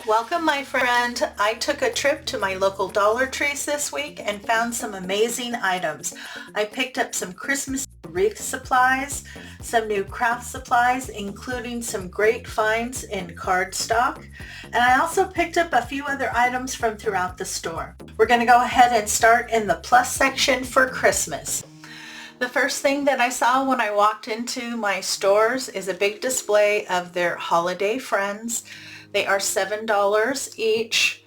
Welcome, my friend. I took a trip to my local Dollar Trees this week and found some amazing items. I picked up some Christmas wreath supplies, some new craft supplies, including some great finds in cardstock, and I also picked up a few other items from throughout the store. We're going to go ahead and start in the plus section for Christmas. The first thing that I saw when I walked into my stores is a big display of their holiday friends. They are $7 each.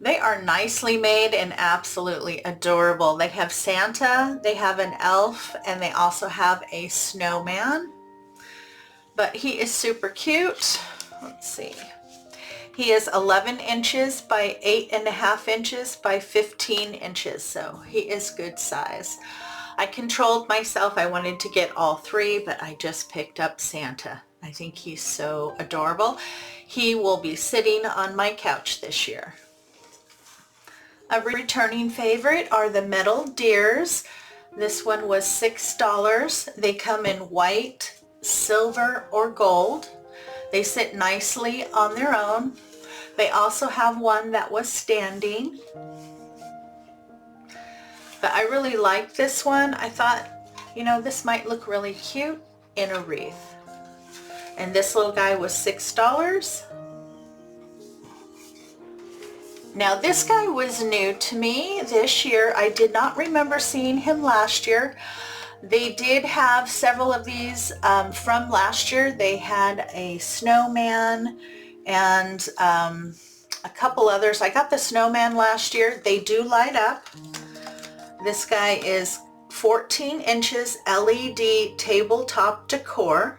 They are nicely made and absolutely adorable. They have Santa, they have an elf, and they also have a snowman. But he is super cute. Let's see. He is 11 inches by 8.5 inches by 15 inches, so he is good size. I controlled myself. I wanted to get all three, but I just picked up Santa. I think he's so adorable. He will be sitting on my couch this year. A returning favorite are the metal deers. This one was $6. They come in white, silver, or gold. They sit nicely on their own. They also have one that was standing. But I really liked this one. I thought, you know, this might look really cute in a wreath. And this little guy was $6. Now this guy was new to me this year. I did not remember seeing him last year. They did have several of these from last year. They had a snowman and a couple others. I got the snowman last year. They do light up. This guy is 14 inches LED tabletop decor.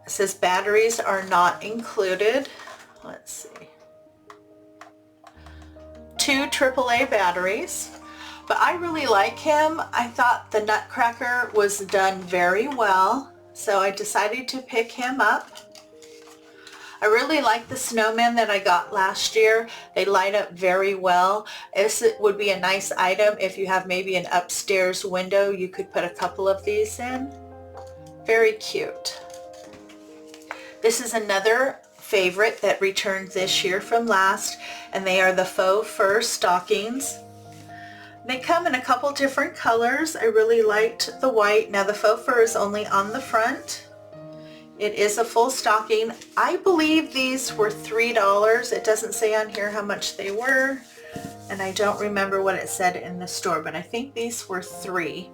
It says batteries are not included. Let's see. 2 AAA batteries. But I really like him. I thought the Nutcracker was done very well, so I decided to pick him up. I really like the snowman that I got last year. They light up very well. This would be a nice item if you have maybe an upstairs window. You could put a couple of these in. Very cute. This is another favorite that returned this year from last, and they are the faux fur stockings. They come in a couple different colors. I really liked the white. Now the faux fur is only on the front. It is a full stocking. I believe these were $3. It doesn't say on here how much they were, and I don't remember what it said in the store, but I think these were $3.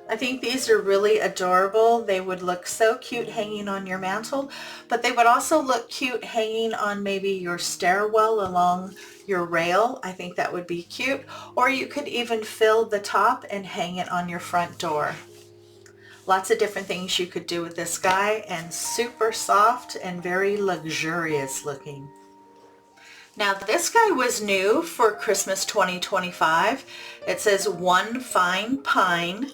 I think these are really adorable. They would look so cute hanging on your mantle, but they would also look cute hanging on maybe your stairwell along your rail. I think that would be cute. Or you could even fill the top and hang it on your front door. Lots of different things you could do with this guy, and super soft and very luxurious looking. Now this guy was new for Christmas 2025. It says One Fine Pine,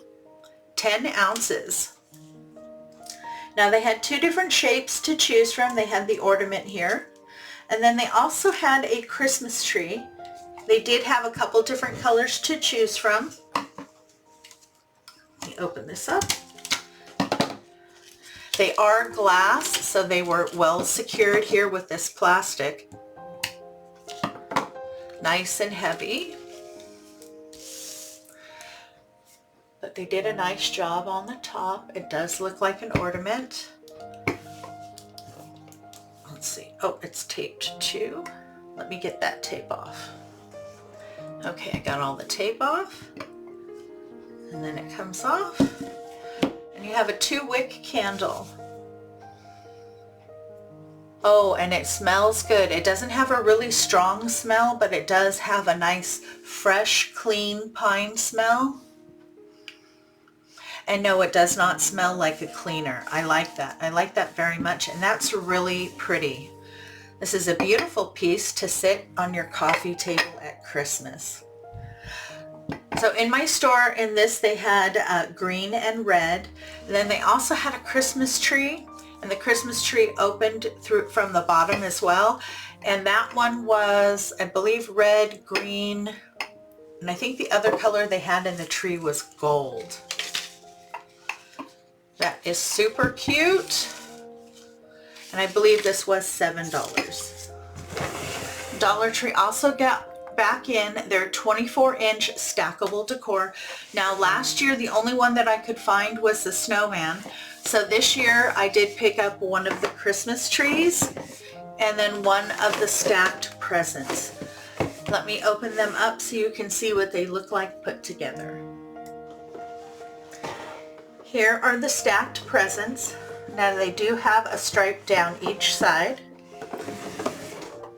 10 ounces. Now they had 2 different shapes to choose from. They had the ornament here, and then they also had a Christmas tree. They did have a couple different colors to choose from. Let me open this up. They are glass, so they were well secured here with this plastic. Nice and heavy. But they did a nice job on the top. It does look like an ornament. Let's see. Oh, it's taped too. Let me get that tape off. Okay, I got all the tape off. And then it comes off. And you have a 2-wick candle. Oh, and it smells good. It doesn't have a really strong smell, but it does have a nice, fresh, clean pine smell. And no, it does not smell like a cleaner. I like that. I like that very much, and that's really pretty. This is a beautiful piece to sit on your coffee table at Christmas. So in my store, in this, they had green and red. And then they also had a Christmas tree, and the Christmas tree opened through from the bottom as well. And that one was, I believe, red, green, and I think the other color they had in the tree was gold. That is super cute. And I believe this was $7. Dollar Tree also got back in their 24-inch stackable decor. Now last year the only one that I could find was the snowman. So this year I did pick up one of the Christmas trees and then one of the stacked presents. Let me open them up so you can see what they look like put together. Here are the stacked presents. Now they do have a stripe down each side.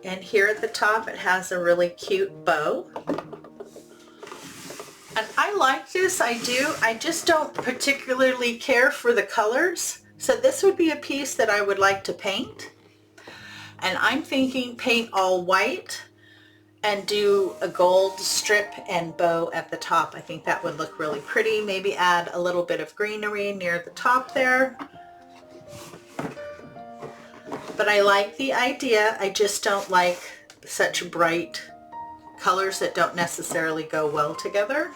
And here at the top it has a really cute bow. And I like this, I do. I just don't particularly care for the colors. So this would be a piece that I would like to paint. And I'm thinking paint all white and do a gold strip and bow at the top. I think that would look really pretty. Maybe add a little bit of greenery near the top there. But I like the idea. I just don't like such bright colors that don't necessarily go well together.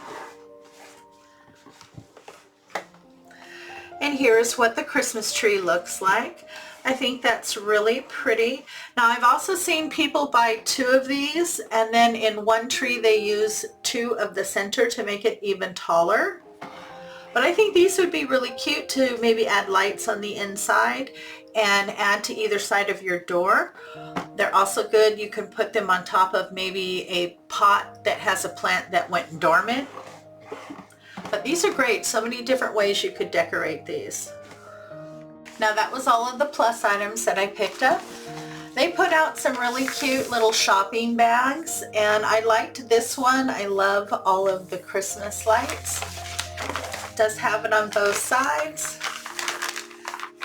And here's what the Christmas tree looks like. I think that's really pretty. Now I've also seen people buy 2 of these and then in one tree they use 2 of the center to make it even taller. But I think these would be really cute to maybe add lights on the inside and add to either side of your door. They're also good. You can put them on top of maybe a pot that has a plant that went dormant. But these are great. So many different ways you could decorate these. Now that was all of the plus items that I picked up. They put out some really cute little shopping bags and I liked this one. I love all of the Christmas lights. It does have it on both sides,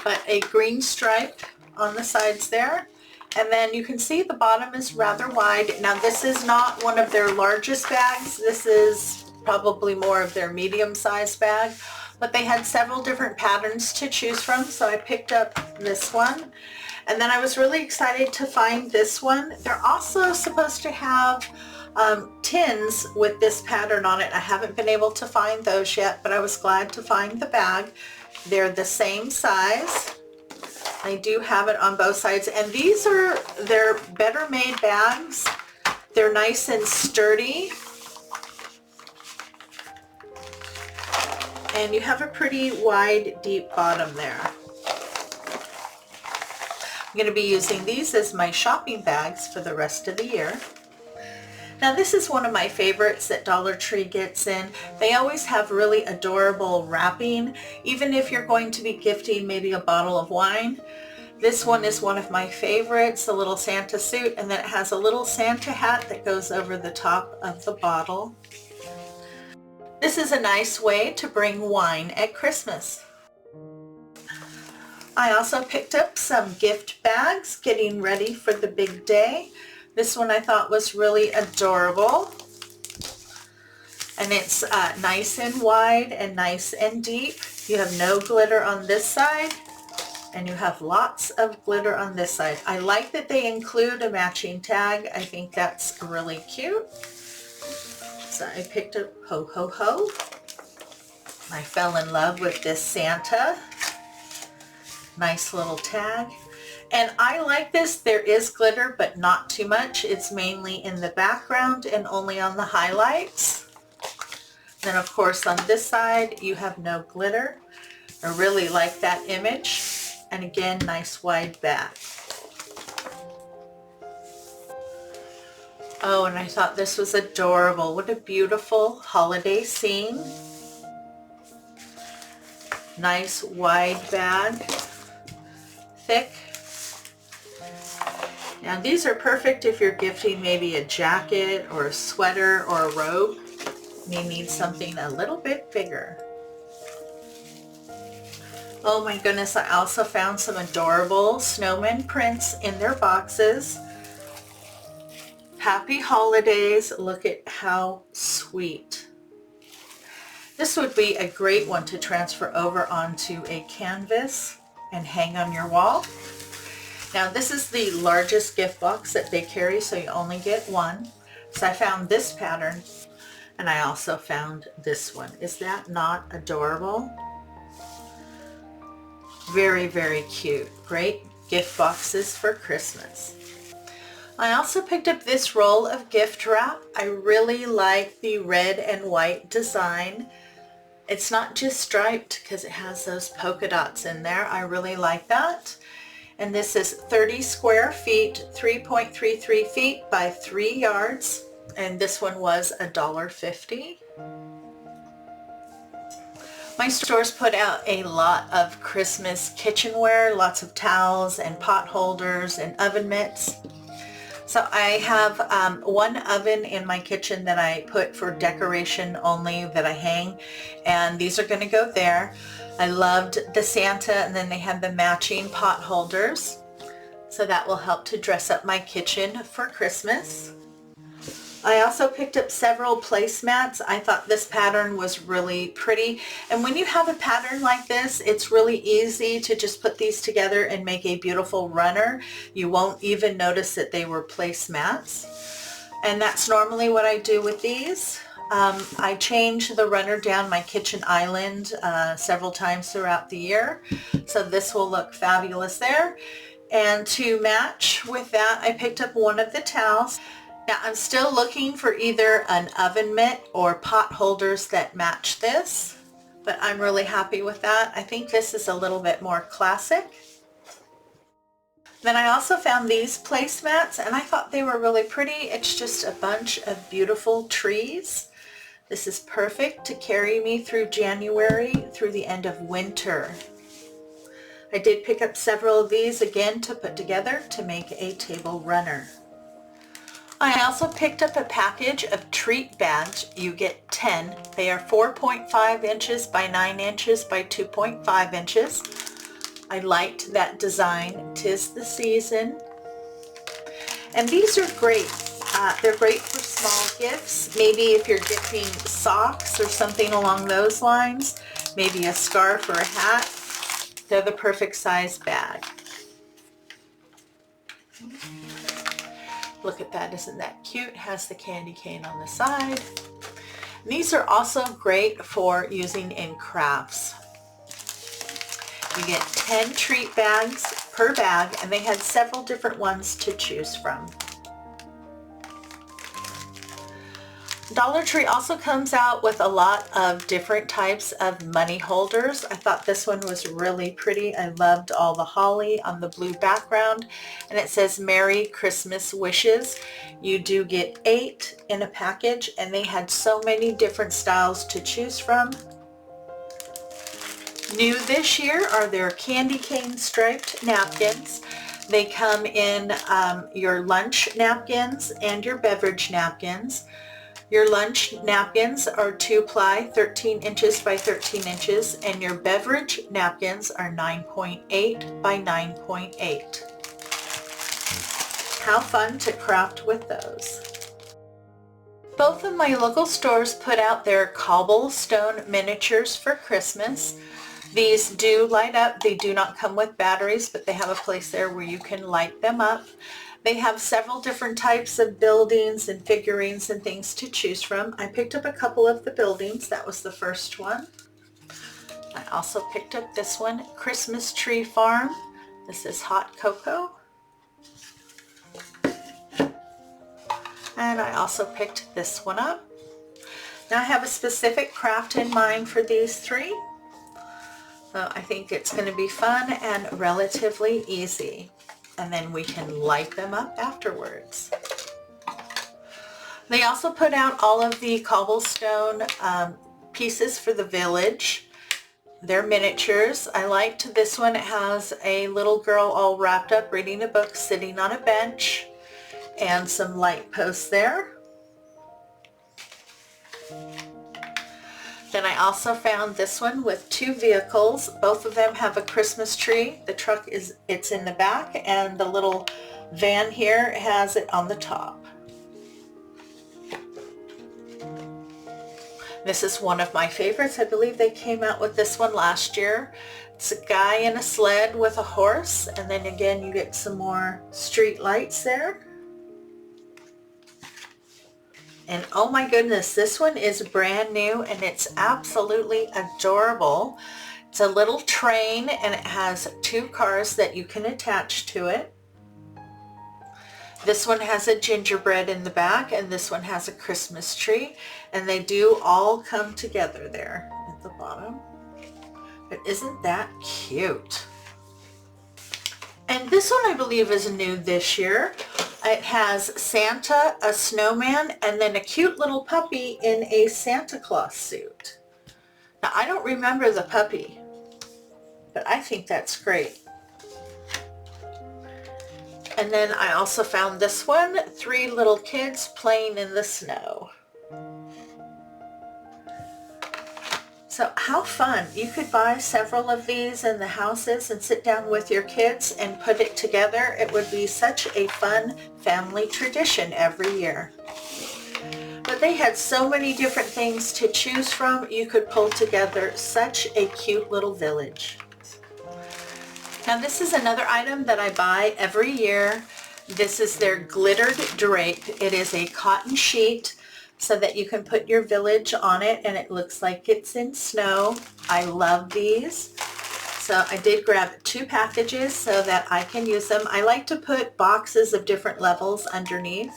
but a green stripe on the sides there. And then you can see the bottom is rather wide. Now this is not one of their largest bags. This is probably more of their medium-sized bag, but they had several different patterns to choose from, so I picked up this one. And then I was really excited to find this one. They're also supposed to have tins with this pattern on it. I haven't been able to find those yet, but I was glad to find the bag. They're the same size. I do have it on both sides, and they're better made bags. They're nice and sturdy. And you have a pretty wide, deep bottom there. I'm going to be using these as my shopping bags for the rest of the year. Now this is one of my favorites that Dollar Tree gets in. They always have really adorable wrapping, even if you're going to be gifting maybe a bottle of wine. This one is one of my favorites, the little Santa suit, and then it has a little Santa hat that goes over the top of the bottle. This is a nice way to bring wine at Christmas. I also picked up some gift bags, getting ready for the big day. This one I thought was really adorable. And it's nice and wide and nice and deep. You have no glitter on this side, and you have lots of glitter on this side. I like that they include a matching tag. I think that's really cute. So I picked up Ho Ho Ho. I fell in love with this Santa. Nice little tag. And I like this. There is glitter, but not too much. It's mainly in the background and only on the highlights. Then of course on this side you have no glitter. I really like that image. And again, nice wide back. Oh, and I thought this was adorable. What a beautiful holiday scene. Nice wide bag. Thick. Now these are perfect if you're gifting maybe a jacket or a sweater or a robe. You need something a little bit bigger. Oh my goodness, I also found some adorable snowman prints in their boxes. Happy holidays. Look at how sweet. This would be a great one to transfer over onto a canvas and hang on your wall. Now this is the largest gift box that they carry, so you only get one. So I found this pattern, and I also found this one. Is that not adorable? Very, very cute. Great gift boxes for Christmas. I also picked up this roll of gift wrap. I really like the red and white design. It's not just striped because it has those polka dots in there. I really like that. And this is 30 square feet, 3.33 feet by 3 yards. And this one was $1.50. My stores put out a lot of Christmas kitchenware, lots of towels and pot holders and oven mitts. So I have one oven in my kitchen that I put for decoration only that I hang, and these are going to go there. I loved the Santa, and then they had the matching pot holders. So that will help to dress up my kitchen for Christmas. I also picked up several placemats. I thought this pattern was really pretty. And when you have a pattern like this, it's really easy to just put these together and make a beautiful runner. You won't even notice that they were placemats. And that's normally what I do with these. I change the runner down my kitchen island several times throughout the year. So this will look fabulous there. And to match with that, I picked up one of the towels. Now I'm still looking for either an oven mitt or pot holders that match this, but I'm really happy with that. I think this is a little bit more classic. Then I also found these placemats, and I thought they were really pretty. It's just a bunch of beautiful trees. This is perfect to carry me through January through the end of winter. I did pick up several of these again to put together to make a table runner. I also picked up a package of treat bags. You get 10. They are 4.5 inches by 9 inches by 2.5 inches. I liked that design. 'Tis the season. And these are great. They're great for small gifts. Maybe if you're gifting socks or something along those lines. Maybe a scarf or a hat. They're the perfect size bag. Look at that, isn't that cute? Has the candy cane on the side. These are also great for using in crafts. You get 10 treat bags per bag, and they had several different ones to choose from. Dollar Tree also comes out with a lot of different types of money holders. I thought this one was really pretty. I loved all the holly on the blue background, and it says Merry Christmas Wishes. You do get 8 in a package, and they had so many different styles to choose from. New this year are their candy cane striped napkins. They come in your lunch napkins and your beverage napkins. Your lunch napkins are 2-ply, 13 inches by 13 inches, and your beverage napkins are 9.8 by 9.8. How fun to craft with those. Both of my local stores put out their cobblestone miniatures for Christmas. These do light up. They do not come with batteries, but they have a place there where you can light them up. They have several different types of buildings and figurines and things to choose from. I picked up a couple of the buildings. That was the first one. I also picked up this one, Christmas Tree Farm. This is hot cocoa. And I also picked this one up. Now I have a specific craft in mind for these three. So I think it's going to be fun and relatively easy. And then we can light them up afterwards. They also put out all of the cobblestone pieces for the village. They're miniatures. I liked this one. It has a little girl all wrapped up reading a book sitting on a bench and some light posts there. Then I also found this one with 2 vehicles. Both of them have a Christmas tree. The truck it's in the back, and the little van here has it on the top. This is one of my favorites. I believe they came out with this one last year. It's a guy in a sled with a horse, and then again you get some more street lights there. And oh my goodness, this one is brand new and it's absolutely adorable. It's a little train and it has 2 cars that you can attach to it. This one has a gingerbread in the back and this one has a Christmas tree, and they do all come together there at the bottom. But isn't that cute? And this one I believe is new this year. It has Santa, a snowman, and then a cute little puppy in a Santa Claus suit. Now I don't remember the puppy, but I think that's great. And then I also found this one, 3 little kids playing in the snow. So how fun. You could buy several of these in the houses and sit down with your kids and put it together. It would be such a fun family tradition every year. But they had so many different things to choose from. You could pull together such a cute little village. Now this is another item that I buy every year. This is their glittered drape. It is a cotton sheet so that you can put your village on it and it looks like it's in snow. I love these. So I did grab 2 packages so that I can use them. I like to put boxes of different levels underneath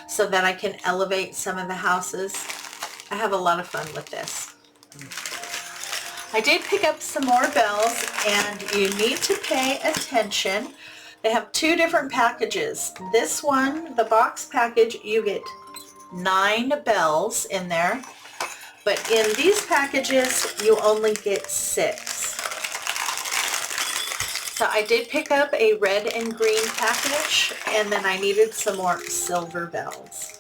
so that I can elevate some of the houses. I have a lot of fun with this. I did pick up some more bells, and you need to pay attention. They have 2 different packages. This one, the box package, you get 9 bells in there, but in these packages you only get 6. So I did pick up a red and green package, and then I needed some more silver bells.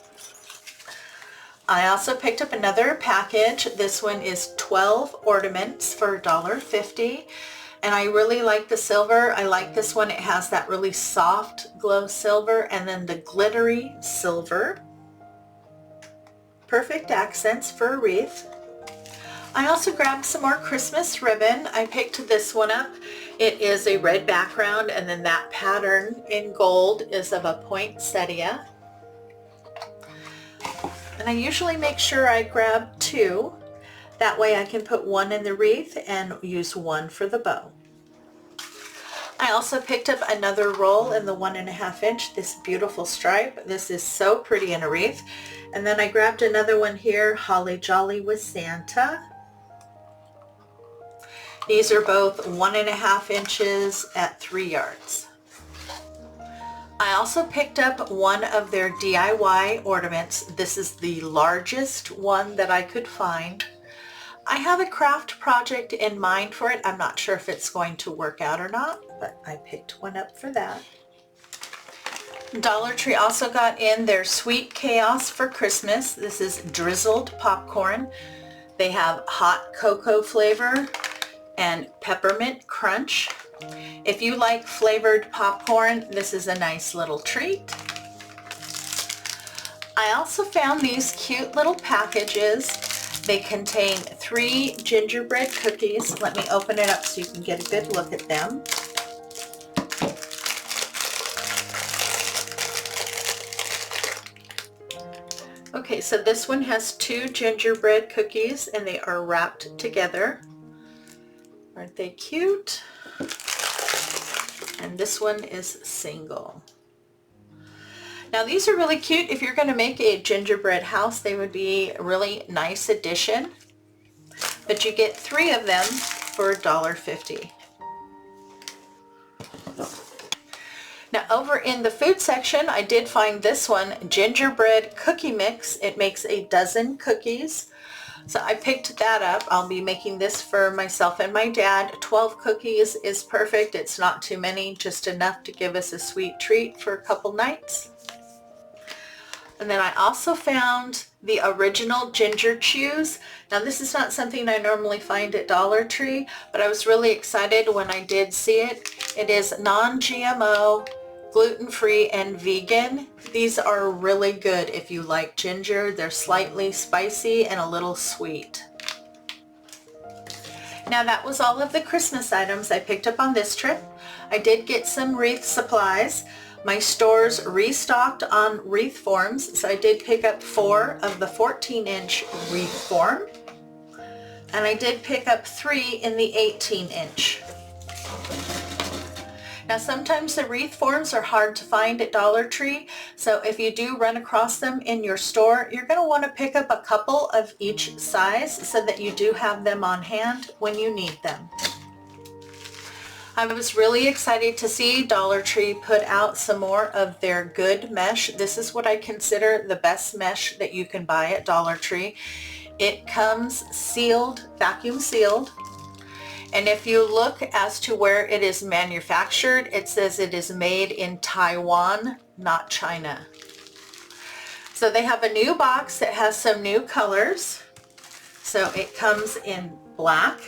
I also picked up another package. This one is 12 ornaments for $1.50, and I really like the silver. I like this one. It has that really soft glow silver and then the glittery silver. Perfect accents for a wreath. I also grabbed some more Christmas ribbon. I picked this one up. It is a red background, and then that pattern in gold is of a poinsettia. And I usually make sure I grab 2. That way I can put 1 in the wreath and use 1 for the bow. I also picked up another roll in the 1.5 inch, this beautiful stripe. This is so pretty in a wreath. And then I grabbed another one here, Holly Jolly with Santa. These are both 1.5 inches at 3 yards. I also picked up one of their DIY ornaments. This is the largest one that I could find. I have a craft project in mind for it. I'm not sure if it's going to work out or not, but I picked one up for that. Dollar Tree also got in their Sweet Chaos for Christmas. This is drizzled popcorn. They have hot cocoa flavor and peppermint crunch. If you like flavored popcorn, this is a nice little treat. I also found these cute little packages. They contain 3 gingerbread cookies. Let me open it up so you can get a good look at them. Okay, so this one has 2 gingerbread cookies and they are wrapped together. Aren't they cute? And this one is single. Now these are really cute. If you're going to make a gingerbread house, they would be a really nice addition. But you get 3 of them for $1.50. Now over in the food section, I did find this one, gingerbread cookie mix. It makes a dozen cookies. So I picked that up. I'll be making this for myself and my dad. 12 cookies is perfect. It's not too many, just enough to give us a sweet treat for a couple nights. And then I also found the original ginger chews. Now this is not something I normally find at Dollar Tree, but I was really excited when I did see it. It is non-GMO, gluten-free, and vegan. These are really good if you like ginger. They're slightly spicy and a little sweet. Now that was all of the Christmas items I picked up on this trip. I did get some wreath supplies. My stores restocked on wreath forms, so I did pick up 4 of the 14-inch wreath form. and I did pick up 3 in the 18-inch. Now sometimes the wreath forms are hard to find at Dollar Tree, so if you do run across them in your store, you're going to want to pick up a couple of each size so that you do have them on hand when you need them. I was really excited to see Dollar Tree put out some more of their good mesh. This is what I consider the best mesh that you can buy at Dollar Tree. It comes sealed, vacuum sealed. And if you look as to where it is manufactured, it says it is made in Taiwan, not China. So they have a new box that has some new colors. So it comes in black.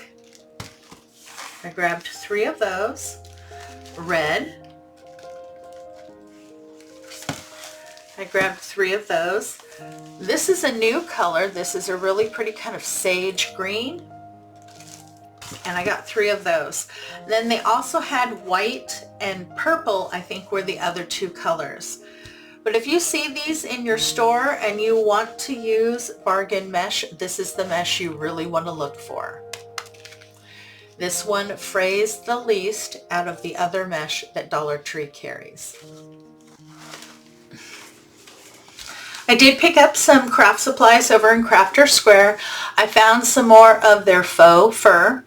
I grabbed 3 of those. Red. I grabbed 3 of those. This is a new color. This is a really pretty kind of sage green. And I got 3 of those. Then they also had white and purple, I think, were the other 2 colors. But if you see these in your store and you want to use bargain mesh, this is the mesh you really want to look for. This one frays the least out of the other mesh that Dollar Tree carries. I did pick up some craft supplies over in Crafter Square. I found some more of their faux fur,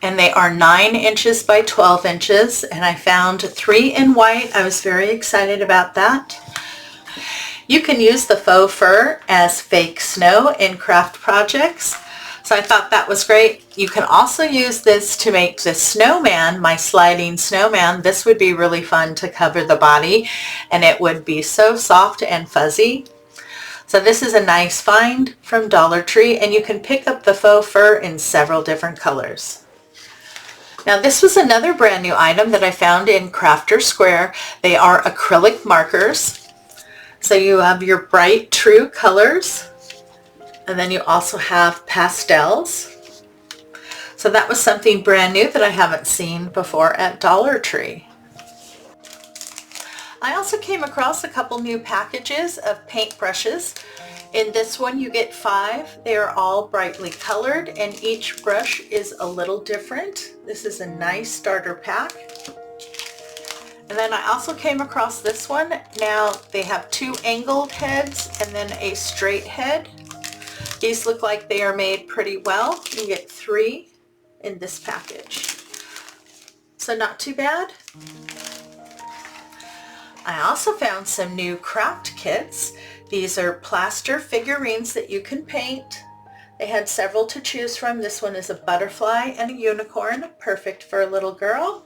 and they are 9 inches by 12 inches, and I found 3 in white. I was very excited about that. You can use the faux fur as fake snow in craft projects, so I thought that was great. You can also use this to make the snowman, my sliding snowman. This would be really fun to cover the body, and it would be so soft and fuzzy. So this is a nice find from Dollar Tree, and you can pick up the faux fur in several different colors. Now this was another brand new item that I found in Crafter Square. They are acrylic markers. So you have your bright true colors, and then you also have pastels. So that was something brand new that I haven't seen before at Dollar Tree. I also came across a couple new packages of paint brushes. In this one you get 5. They are all brightly colored, and each brush is a little different. This is a nice starter pack. And then I also came across this one. Now they have 2 angled heads and then a straight head. These look like they are made pretty well. You get 3 in this package. So not too bad. I also found some new craft kits. These are plaster figurines that you can paint. They had several to choose from. This one is a butterfly and a unicorn, perfect for a little girl.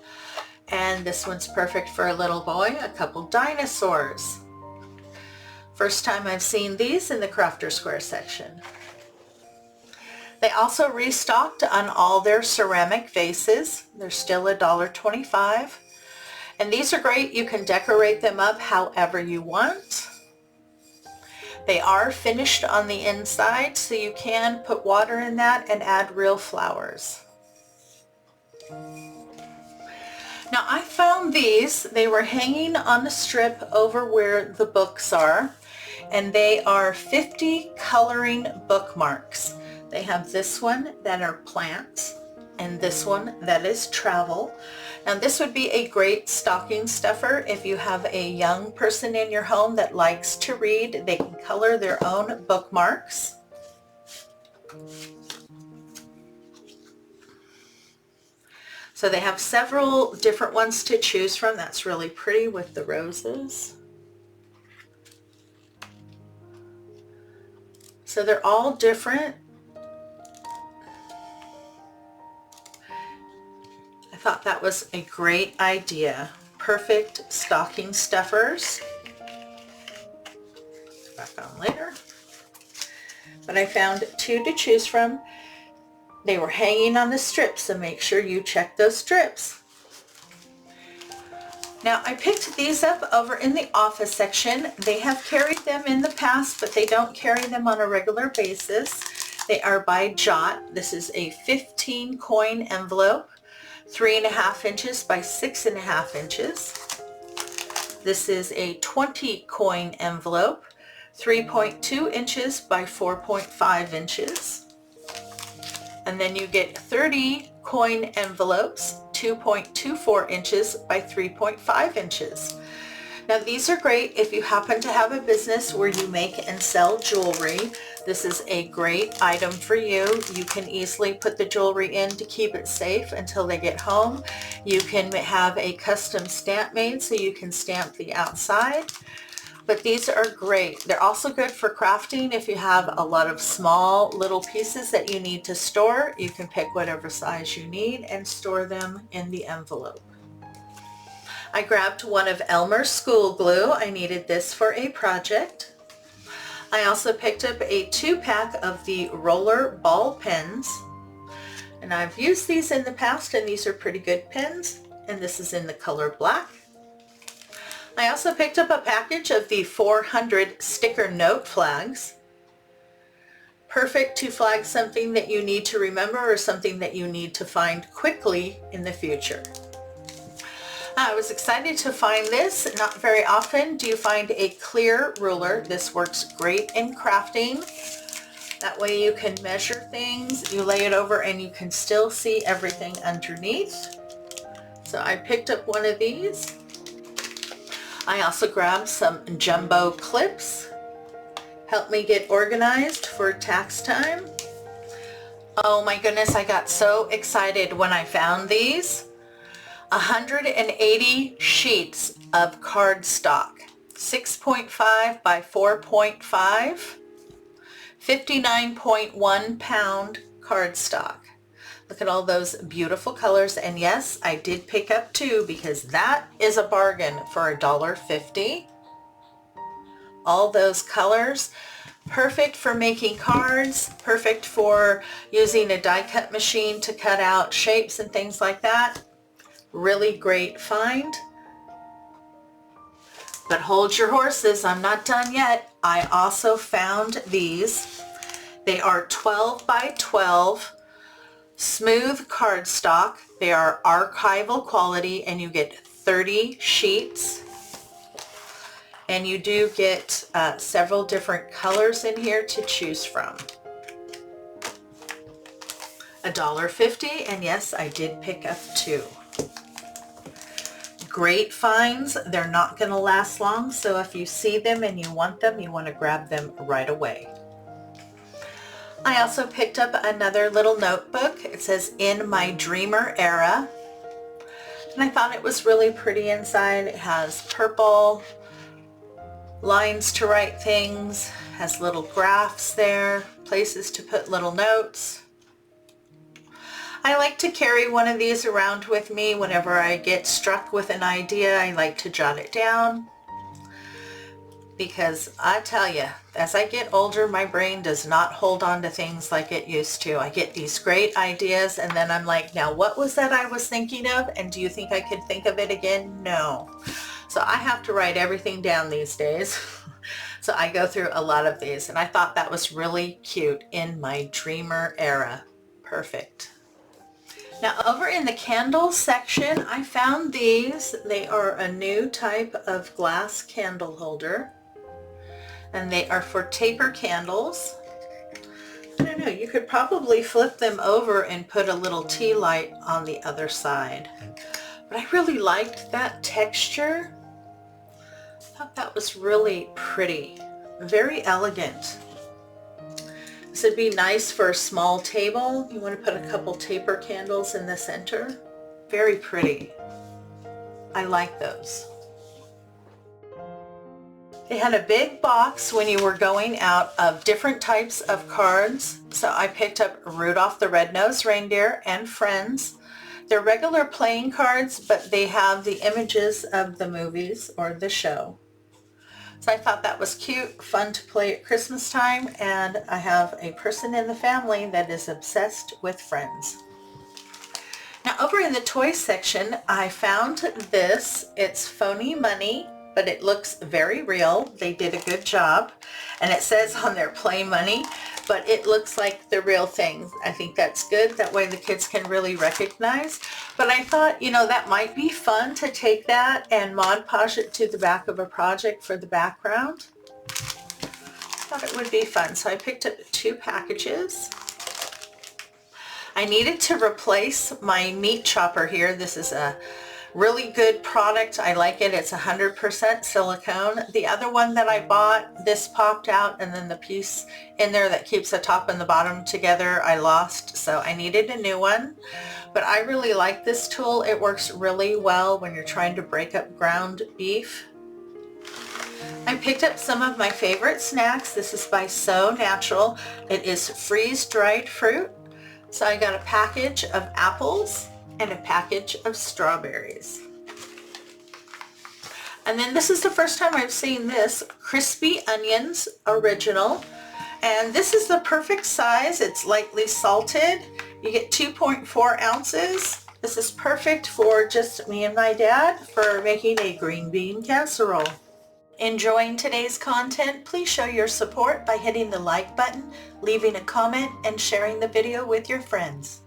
And this one's perfect for a little boy, a couple dinosaurs. First time I've seen these in the Crafter Square section. They also restocked on all their ceramic vases. They're still $1.25. And these are great. You can decorate them up however you want. They are finished on the inside, so you can put water in that and add real flowers. Now I found these. They were hanging on the strip over where the books are, and they are 50 coloring bookmarks. They have this one that are plants, and this one that is travel. Now this would be a great stocking stuffer if you have a young person in your home that likes to read. They can color their own bookmarks. So they have several different ones to choose from. That's really pretty with the roses. So they're all different. I thought that was a great idea. Perfect stocking stuffers. Back on later. But I found 2 to choose from. They were hanging on the strips, so make sure you check those strips. Now I picked these up over in the office section. They have carried them in the past, but they don't carry them on a regular basis. They are by Jot. This is a 15 coin envelope, 3.5 inches by 6.5 inches. This is a 20 coin envelope, 3.2 inches by 4.5 inches. And then you get 30 coin envelopes, 2.24 inches by 3.5 inches. Now these are great if you happen to have a business where you make and sell jewelry. This is a great item for you. You can easily put the jewelry in to keep it safe until they get home. You can have a custom stamp made so you can stamp the outside. But these are great. They're also good for crafting. If you have a lot of small little pieces that you need to store, you can pick whatever size you need and store them in the envelope. I grabbed one of Elmer's school glue. I needed this for a project. I also picked up a 2-pack of the roller ball pens. And I've used these in the past, and these are pretty good pens. And this is in the color black. I also picked up a package of the 400 sticker note flags. Perfect to flag something that you need to remember or something that you need to find quickly in the future. I was excited to find this. Not very often do you find a clear ruler. This works great in crafting. That way you can measure things, you lay it over, and you can still see everything underneath. So I picked up one of these. I also grabbed some jumbo clips. Help me get organized for tax time. Oh my goodness, I got so excited when I found these. 180 sheets of cardstock, 6.5 by 4.5, 59.1 pound cardstock. Look at all those beautiful colors, and yes, I did pick up 2 because that is a bargain for $1.50. All those colors, perfect for making cards, perfect for using a die cut machine to cut out shapes and things like that. Really great find. But hold your horses, I'm not done yet. I also found these. They are 12 by 12 smooth cardstock. They are archival quality, and you get 30 sheets. And you do get several different colors in here to choose from. $1.50, and yes, I did pick up 2. Great finds. They're not going to last long, so if you see them and you want to grab them right away. I also picked up another little notebook. It says "In My Dreamer Era," and I thought it was really pretty inside. It has purple lines to write things, has little graphs there, places to put little notes. I like to carry one of these around with me whenever I get struck with an idea. I like to jot it down because I tell you, as I get older, my brain does not hold on to things like it used to. I get these great ideas, and then I'm like, now what was that I was thinking of? And do you think I could think of it again? No. So I have to write everything down these days. So I go through a lot of these, and I thought that was really cute. In my dreamer era. Perfect. Now over in the candle section, I found these. They are a new type of glass candle holder, and they are for taper candles. I don't know, you could probably flip them over and put a little tea light on the other side. But I really liked that texture. I thought that was really pretty, very elegant. This would be nice for a small table. You want to put a couple taper candles in the center. Very pretty. I like those. They had a big box when you were going out of different types of cards. So I picked up Rudolph the Red-Nosed Reindeer and Friends. They're regular playing cards, but they have the images of the movies or the show. So I thought that was cute, fun to play at Christmas time, and I have a person in the family that is obsessed with Friends. Now over in the toy section, I found this. It's phony money, but it looks very real. They did a good job. And it says on there play money, but it looks like the real thing. I think that's good. That way the kids can really recognize. But I thought, you know, that might be fun to take that and Mod Podge it to the back of a project for the background. I thought it would be fun. So I picked up 2 packages. I needed to replace my meat chopper here. This is a really good product. I like it. It's 100% silicone. The other one that I bought, this popped out, and then the piece in there that keeps the top and the bottom together I lost, so I needed a new one. But I really like this tool. It works really well when you're trying to break up ground beef. I picked up some of my favorite snacks. This is by So Natural. It is freeze-dried fruit. So I got a package of apples and a package of strawberries. And then this is the first time I've seen this, crispy onions original. And this is the perfect size. It's lightly salted. You get 2.4 ounces. This is perfect for just me and my dad for making a green bean casserole. Enjoying today's content? Please show your support by hitting the like button, leaving a comment, and sharing the video with your friends.